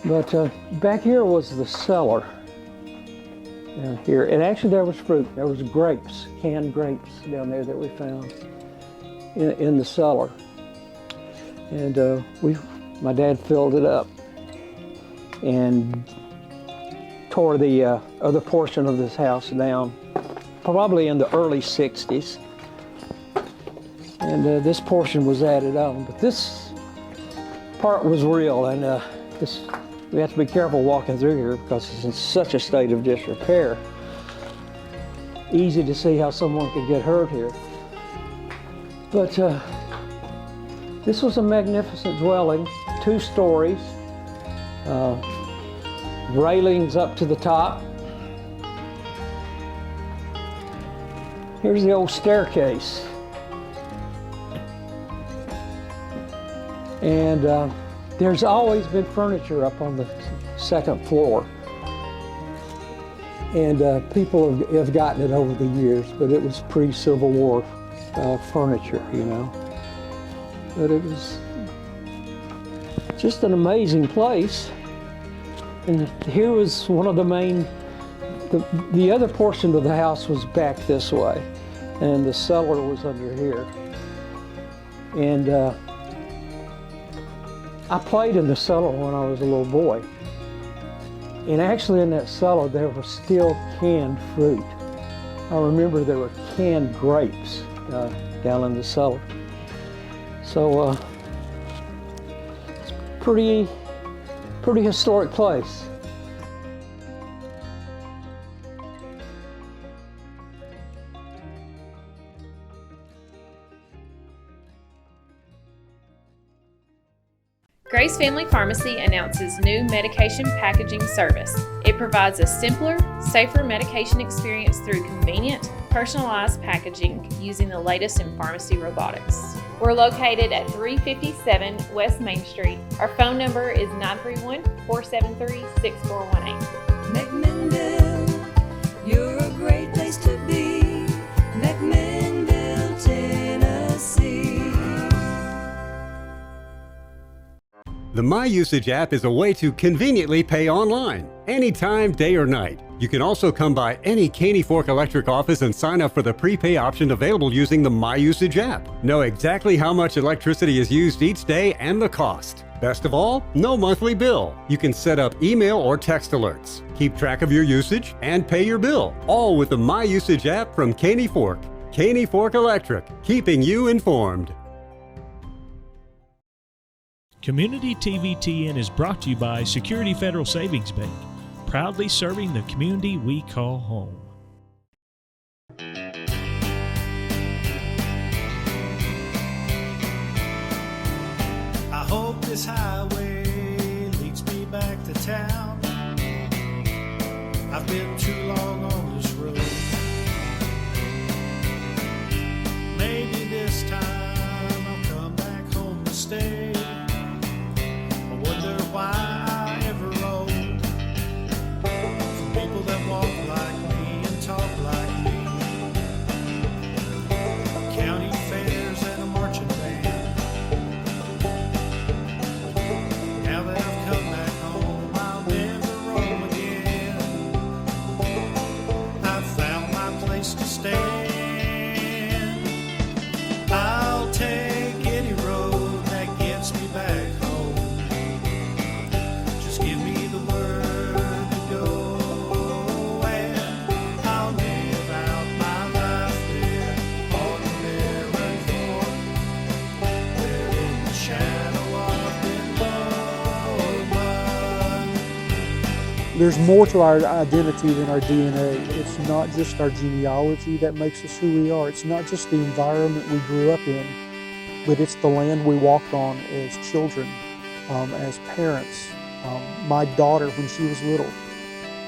But back here was the cellar. Down here, and actually there was fruit. There was grapes, canned grapes down there that we found in the cellar. And my dad filled it up and tore the other portion of this house down, probably in the early 60s. And this portion was added on, but this part was real, and we have to be careful walking through here because it's in such a state of disrepair. Easy to see how someone could get hurt here. But this was a magnificent dwelling, 2 stories, railings up to the top. Here's the old staircase. And there's always been furniture up on the 2nd floor. And people have gotten it over the years, but it was pre-Civil War furniture, you know. But it was just an amazing place. And here was one of the main, the other portion of the house was back this way, and the cellar was under here. And I played in the cellar when I was a little boy. And actually in that cellar there was still canned fruit. I remember there were canned grapes down in the cellar. So it's a pretty historic place. Grace Family Pharmacy announces new medication packaging service. It provides a simpler, safer medication experience through convenient, personalized packaging using the latest in pharmacy robotics. We're located at 357 West Main Street. Our phone number is 931-473-6418. McMinnville, you're a great place to be. McMinnville, Tennessee. The My Usage app is a way to conveniently pay online, anytime, day or night. You can also come by any Caney Fork Electric office and sign up for the prepay option available using the My Usage app. Know exactly how much electricity is used each day and the cost. Best of all, no monthly bill. You can set up email or text alerts, keep track of your usage, and pay your bill, all with the My Usage app from Caney Fork. Caney Fork Electric, keeping you informed. Communitytvtn is brought to you by Security Federal Savings Bank, proudly serving the community we call home. I hope this highway leads me back to town. I've been too long on this road. Maybe this time I'll come back home to stay. I wonder why I ever rode from people that walk like me and talk like me. County fairs and a marching band. Now that I've come back home, I'll never roam again. I've found my place to stand. I'll take any road that gets me back home. Just give me the word to go, and I'll live out my life there on the American Fork, where in the shadow of the blood. There's more to our identity than our DNA. It's not just our genealogy that makes us who we are. It's not just the environment we grew up in, but it's the land we walked on as children, as parents. My daughter, when she was little,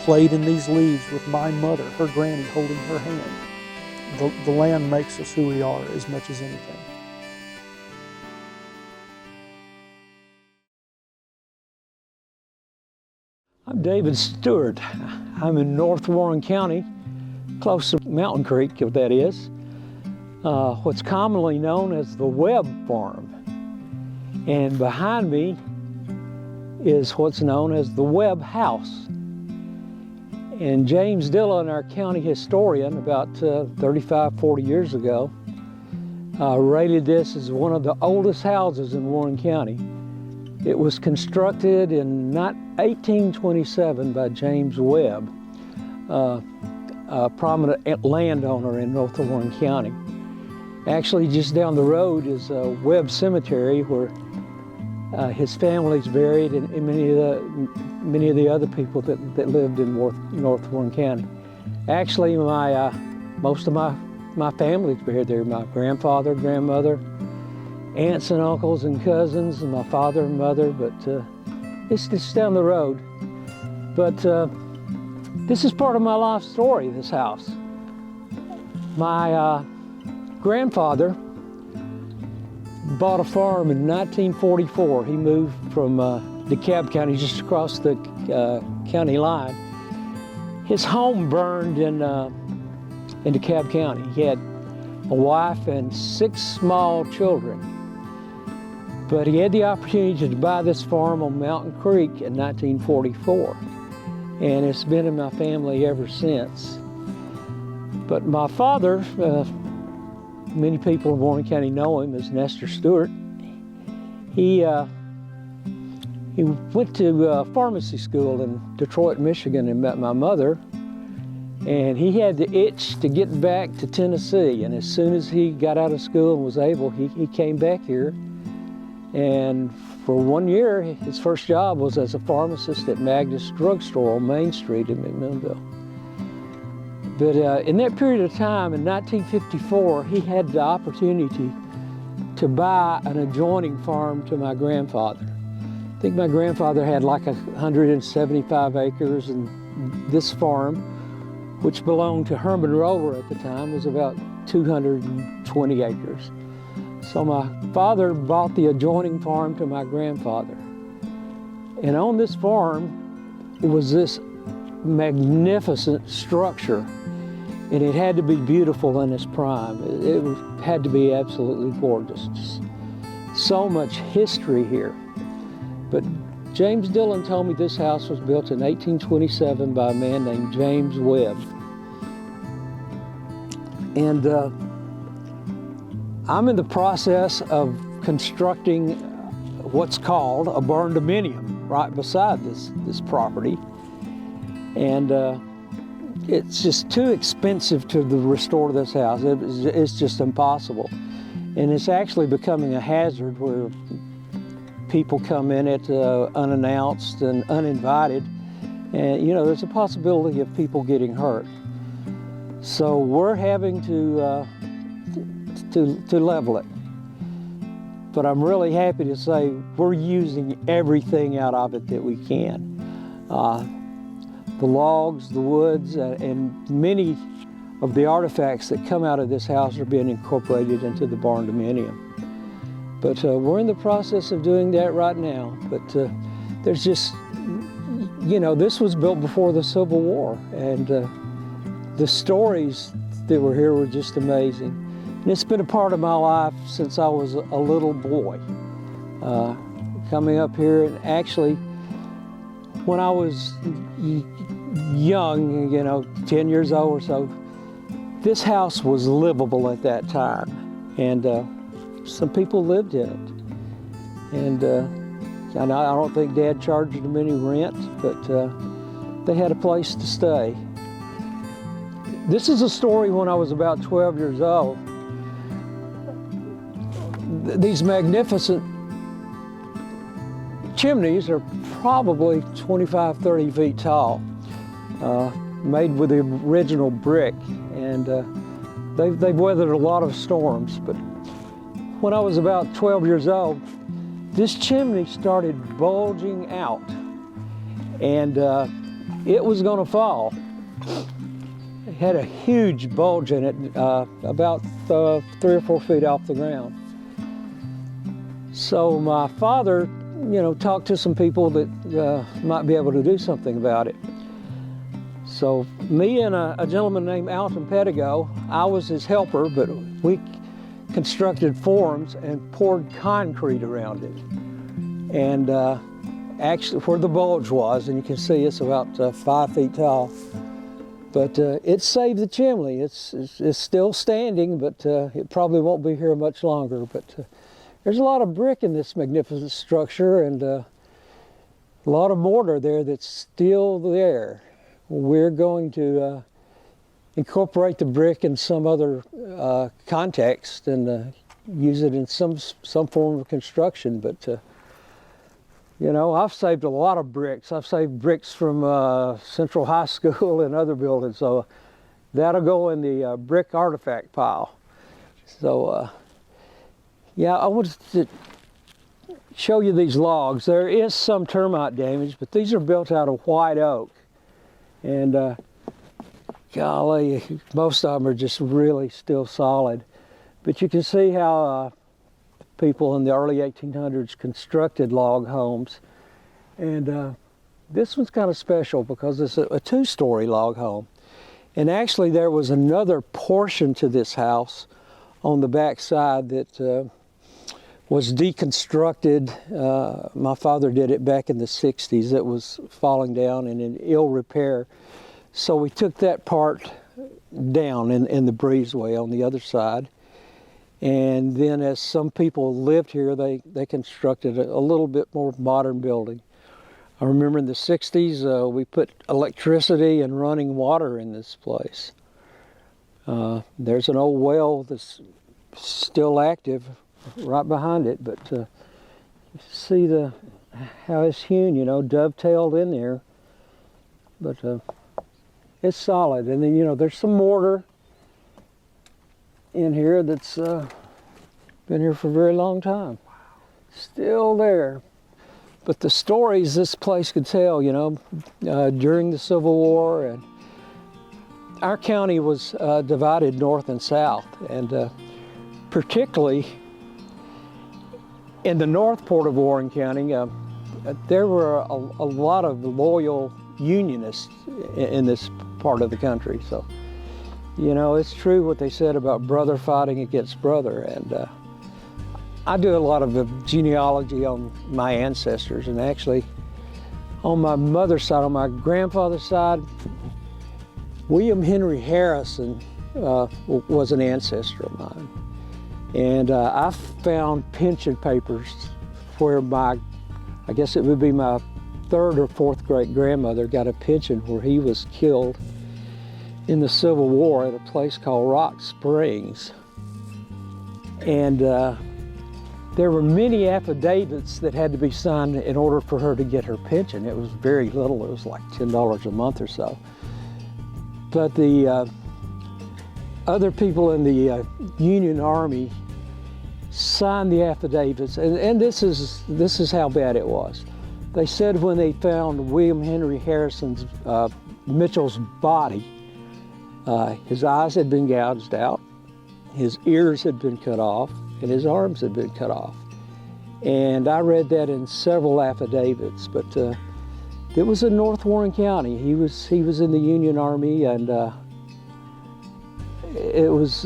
played in these leaves with my mother, her granny, holding her hand. The land makes us who we are as much as anything. I'm David Stewart. I'm in North Warren County, close to Mountain Creek, if that is. What's commonly known as the Webb farm. And behind me is what's known as the Webb House. And James Dillon, our county historian, about 35, 40 years ago, rated this as one of the oldest houses in Warren County. It was constructed in 1827 by James Webb, a prominent landowner in North Warren County. Actually, just down the road is Webb Cemetery, where his family's buried, and many of the other people that lived in North Warren County. Actually, most of my family's buried there. My grandfather, grandmother, aunts and uncles and cousins, and my father and mother, but it's just down the road. But this is part of my life story, this house. My grandfather bought a farm in 1944. He moved from DeKalb County, just across the county line. His home burned in DeKalb County. He had a wife and 6 small children. But he had the opportunity to buy this farm on Mountain Creek in 1944. And it's been in my family ever since. But my father, many people in Warren County know him as Nestor Stewart. He went to pharmacy school in Detroit, Michigan, and met my mother. And he had the itch to get back to Tennessee. And as soon as he got out of school and was able, he came back here. And for 1 year, his first job was as a pharmacist at Magnus Drugstore on Main Street in McMinnville. But in that period of time, in 1954, he had the opportunity to buy an adjoining farm to my grandfather. I think my grandfather had like 175 acres, and this farm, which belonged to Herman Roller at the time, was about 220 acres. So my father bought the adjoining farm to my grandfather. And on this farm, it was this magnificent structure, and it had to be beautiful in its prime. It had to be absolutely gorgeous. Just so much history here. But James Dillon told me this house was built in 1827 by a man named James Webb. And I'm in the process of constructing what's called a barn-dominium right beside this property. And it's just too expensive to restore this house. It's just impossible. And it's actually becoming a hazard where people come in it unannounced and uninvited. And there's a possibility of people getting hurt. So we're having to level it. But I'm really happy to say we're using everything out of it that we can. The logs, the woods, and many of the artifacts that come out of this house are being incorporated into the barn-dominium. But we're in the process of doing that right now. But there's just, this was built before the Civil War, and the stories that were here were just amazing. And it's been a part of my life since I was a little boy. Coming up here, and actually, when I was young, 10 years old or so, this house was livable at that time. And some people lived in it. And I don't think Dad charged them any rent, but they had a place to stay. This is a story when I was about 12 years old. These magnificent chimneys are probably 25, 30 feet tall, made with the original brick, and they've weathered a lot of storms. But when I was about 12 years old, this chimney started bulging out, and it was going to fall. It had a huge bulge in it, about 3 or 4 feet off the ground. So my father, talked to some people that might be able to do something about it. So me and a gentleman named Alton Pettigo, I was his helper, but we constructed forms and poured concrete around it. And actually where the bulge was, and you can see it's about 5 feet tall. But it saved the chimney. It's still standing, but it probably won't be here much longer. But there's a lot of brick in this magnificent structure, and a lot of mortar there that's still there. We're going to incorporate the brick in some other context and use it in some form of construction. But you know, I've saved a lot of bricks. I've saved bricks from Central High School and other buildings, so that'll go in the brick artifact pile. So yeah, I wanted to show you these logs. There is some termite damage, but these are built out of white oak. And golly, most of them are just really still solid. But you can see how people in the early 1800s constructed log homes. And this one's kind of special because it's a two-story log home. And actually there was another portion to this house on the back side that was deconstructed. My father did it back in the 60s. It was falling down and in ill repair. So we took that part down in the breezeway on the other side. And then as some people lived here, they constructed a little bit more modern building. I remember in the 60s, we put electricity and running water in this place. There's an old well that's still active right behind it, but you see how it's hewn, you know, dovetailed in there. But it's solid. And then, you know, there's some mortar in here that's been here for a very long time. Still there. But the stories this place could tell, you know, during the Civil War, and our county was divided north and south, and particularly in the north part of Warren County, there were a lot of loyal Unionists in this part of the country. So, you know, it's true what they said about brother fighting against brother. And I do a lot of genealogy on my ancestors, and actually on my mother's side, on my grandfather's side, William Henry Harrison was an ancestor of mine. And I found pension papers where I guess it would be my third or fourth great grandmother got a pension where he was killed in the Civil War at a place called Rock Springs. And there were many affidavits that had to be signed in order for her to get her pension. It was very little, it was like $10 a month or so. But the other people in the Union Army signed the affidavits, and this is how bad it was. They said when they found William Henry Harrison's, Mitchell's body, his eyes had been gouged out, his ears had been cut off, and his arms had been cut off. And I read that in several affidavits, but it was in North Warren County. He was in the Union Army, and it was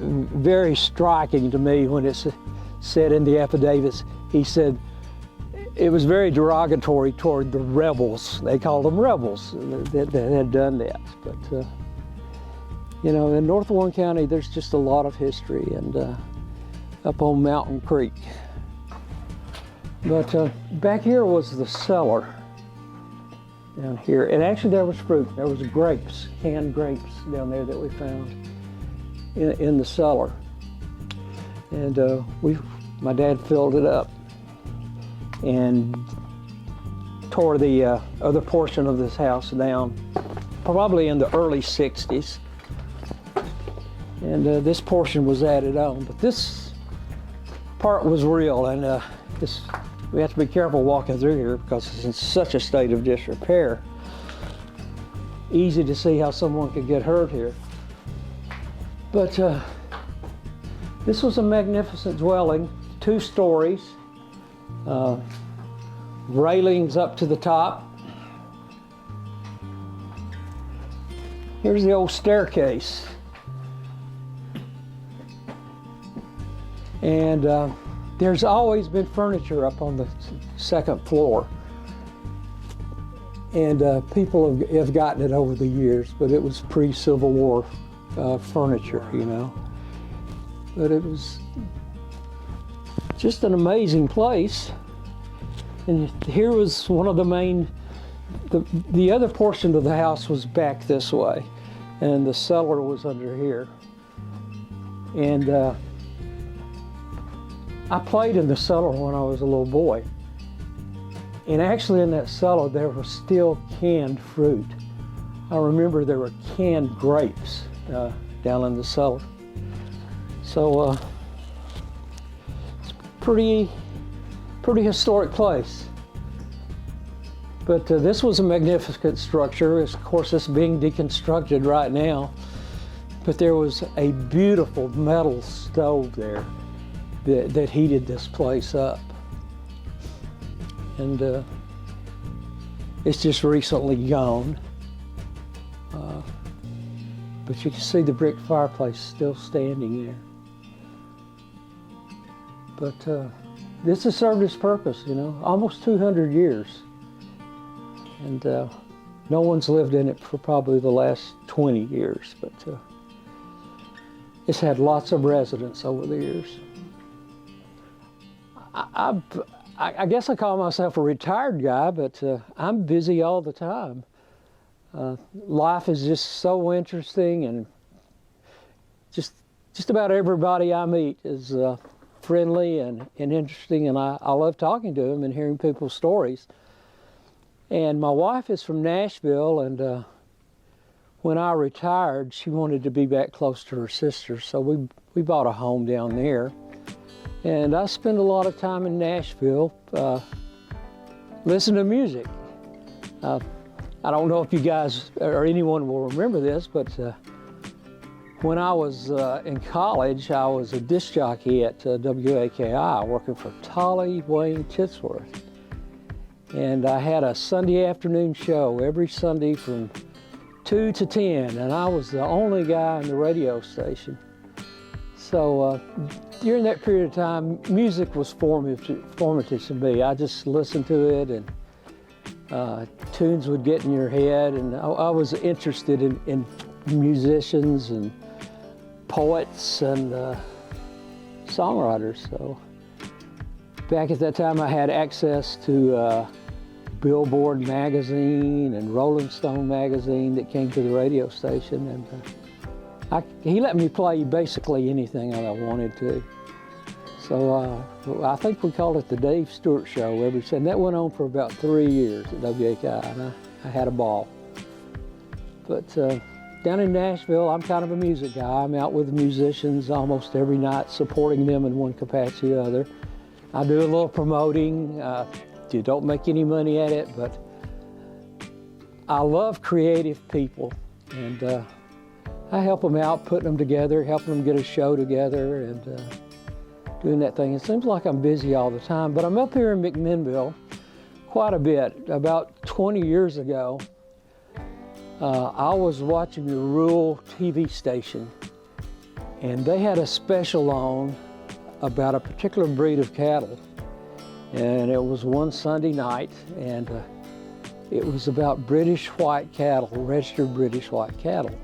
very striking to me when it said in the affidavits, he said it was very derogatory toward the rebels. They called them rebels that had done that. But you know, in North Warren County, there's just a lot of history, and up on Mountain Creek. But back here was the cellar down here. And actually there was fruit. There was grapes, canned grapes down there that we found in the cellar. And my dad filled it up and tore the other portion of this house down, probably in the early 60s. And this portion was added on, but this part was real, and we have to be careful walking through here because it's in such a state of disrepair. Easy to see how someone could get hurt here. But this was a magnificent dwelling, 2 stories, railings up to the top. Here's the old staircase. And there's always been furniture up on the second floor. And people have gotten it over the years, but it was pre-Civil War furniture, you know. But it was just an amazing place. And here was one of the main, the other portion of the house was back this way, and the cellar was under here. And I played in the cellar when I was a little boy. And actually in that cellar there was still canned fruit. I remember there were canned grapes down in the cellar. So it's a pretty historic place. But this was a magnificent structure. Of course, it's being deconstructed right now. But there was a beautiful metal stove there that heated this place up. And it's just recently gone. But you can see the brick fireplace still standing there. But this has served its purpose, you know, almost 200 years. And no one's lived in it for probably the last 20 years, but it's had lots of residents over the years. I guess I call myself a retired guy, but I'm busy all the time. Life is just so interesting, and just about everybody I meet is friendly and interesting, and I love talking to them and hearing people's stories. And my wife is from Nashville, and when I retired, she wanted to be back close to her sister, so we bought a home down there. And I spend a lot of time in Nashville listening to music. I don't know if you guys or anyone will remember this, but when I was in college, I was a disc jockey at WAKI, working for Tolly Wayne Titsworth. And I had a Sunday afternoon show every Sunday from 2 to 10, and I was the only guy on the radio station. So during that period of time, music was formative to me. I just listened to it, and tunes would get in your head, and I was interested in musicians and poets and songwriters. So back at that time, I had access to Billboard magazine and Rolling Stone magazine that came to the radio station, and he let me play basically anything that I wanted to. So I think we called it the Dave Stewart Show every Sunday. That went on for about 3 years at WAKI, and I had a ball. But down in Nashville, I'm kind of a music guy. I'm out with musicians almost every night, supporting them in one capacity or other. I do a little promoting. You don't make any money at it, but I love creative people, and I help them out, putting them together, helping them get a show together, and doing that thing. It seems like I'm busy all the time, but I'm up here in McMinnville quite a bit. About 20 years ago, I was watching a rural TV station, and they had a special on about a particular breed of cattle. And it was one Sunday night, and it was about British white cattle, registered British white cattle.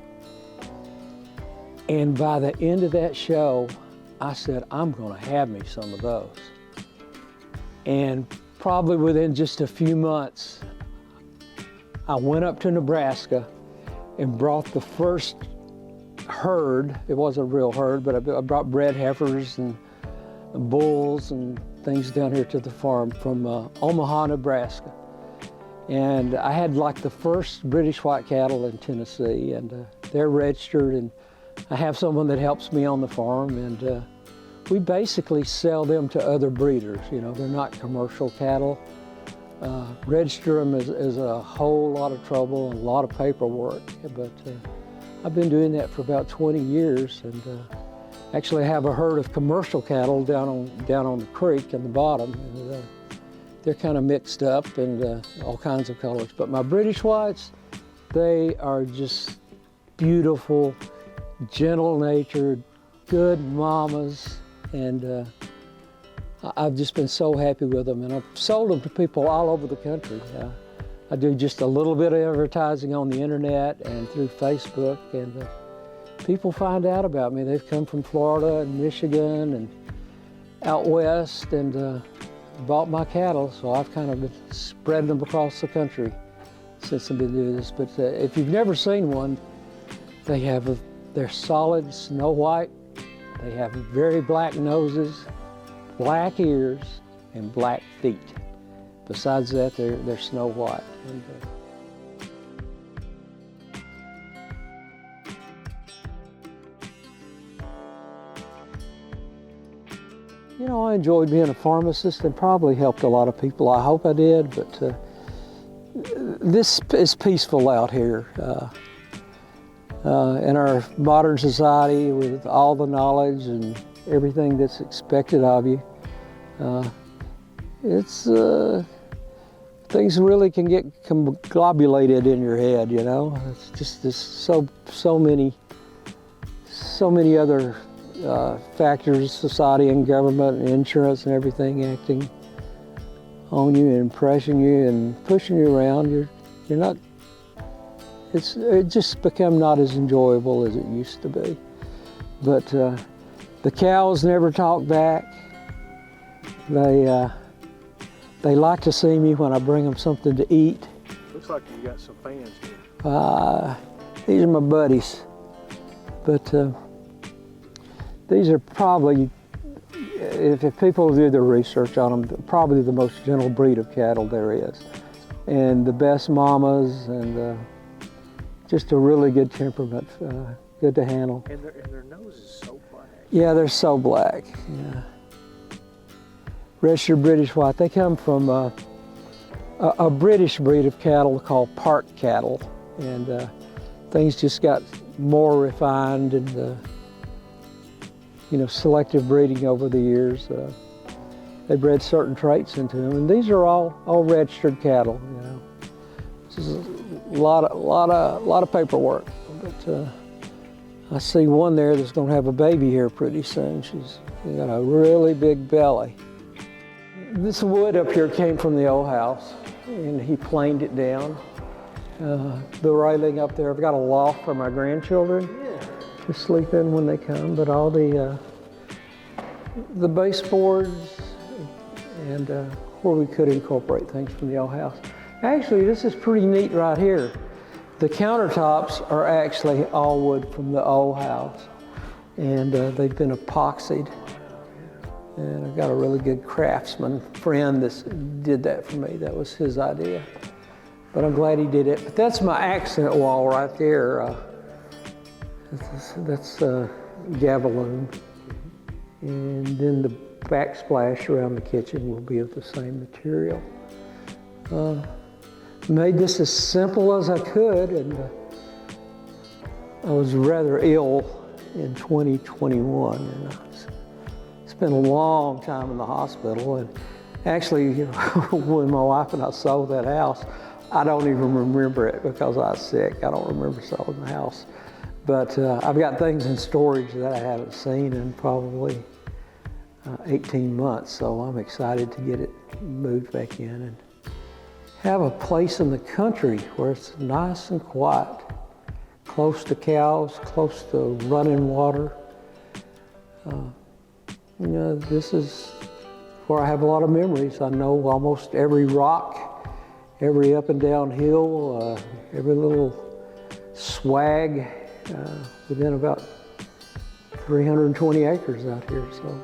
And by the end of that show, I said, I'm going to have me some of those. And probably within just a few months, I went up to Nebraska and brought the first herd. It wasn't a real herd, but I brought bred heifers and bulls and things down here to the farm from Omaha, Nebraska. And I had like the first British white cattle in Tennessee, and they're registered, and I have someone that helps me on the farm, and we basically sell them to other breeders. You know, they're not commercial cattle. Register them is a whole lot of trouble and a lot of paperwork, but I've been doing that for about 20 years, and actually have a herd of commercial cattle down on the creek in the bottom, and they're kind of mixed up and all kinds of colors. But my British whites, they are just beautiful, gentle-natured, good mamas, and I've just been so happy with them, and I've sold them to people all over the country. I do just a little bit of advertising on the internet and through Facebook, and people find out about me. They've come from Florida and Michigan and out west and bought my cattle, so I've kind of been spreading them across the country since I've been doing this. But if you've never seen one, they're solid snow white. They have very black noses, black ears, and black feet. Besides that, they're snow white. And, you know, I enjoyed being a pharmacist and probably helped a lot of people. I hope I did, but this is peaceful out here. In our modern society, with all the knowledge and everything that's expected of you, things really can get globulated in your head, you know. It's just there's so many other factors, society and government and insurance and everything acting on you and pressing you and pushing you around. You're not. It just become not as enjoyable as it used to be. But the cows never talk back. They like to see me when I bring them something to eat. Looks like you got some fans here. These are my buddies. But these are probably, if people do their research on them, probably the most gentle breed of cattle there is. And the best mamas, and just a really good temperament, good to handle. And their nose is so black. Yeah, they're so black. Yeah. Registered British White. They come from a British breed of cattle called park cattle, and things just got more refined and selective breeding over the years. They bred certain traits into them, and these are all registered cattle. You know, this is a lot of paperwork, but I see one there that's going to have a baby here pretty soon. She's got a really big belly. This wood up here came from the old house, and he planed it down. The railing up there, I've got a loft for my grandchildren to sleep in when they come, but all the baseboards and where we could incorporate things from the old house. Actually, this is pretty neat right here. The countertops are actually all wood from the old house, and they've been epoxied. And I've got a really good craftsman friend that did that for me. That was his idea. But I'm glad he did it. But that's my accent wall right there. That's Gavaloon. And then the backsplash around the kitchen will be of the same material. Made this as simple as I could, and I was rather ill in 2021. And spent a long time in the hospital, and actually, when my wife and I sold that house, I don't even remember it because I was sick. I don't remember selling the house. But I've got things in storage that I haven't seen in probably 18 months, so I'm excited to get it moved back in and have a place in the country where it's nice and quiet, close to cows, close to running water. This is where I have a lot of memories. I know almost every rock, every up and down hill, every little swag within about 320 acres out here. So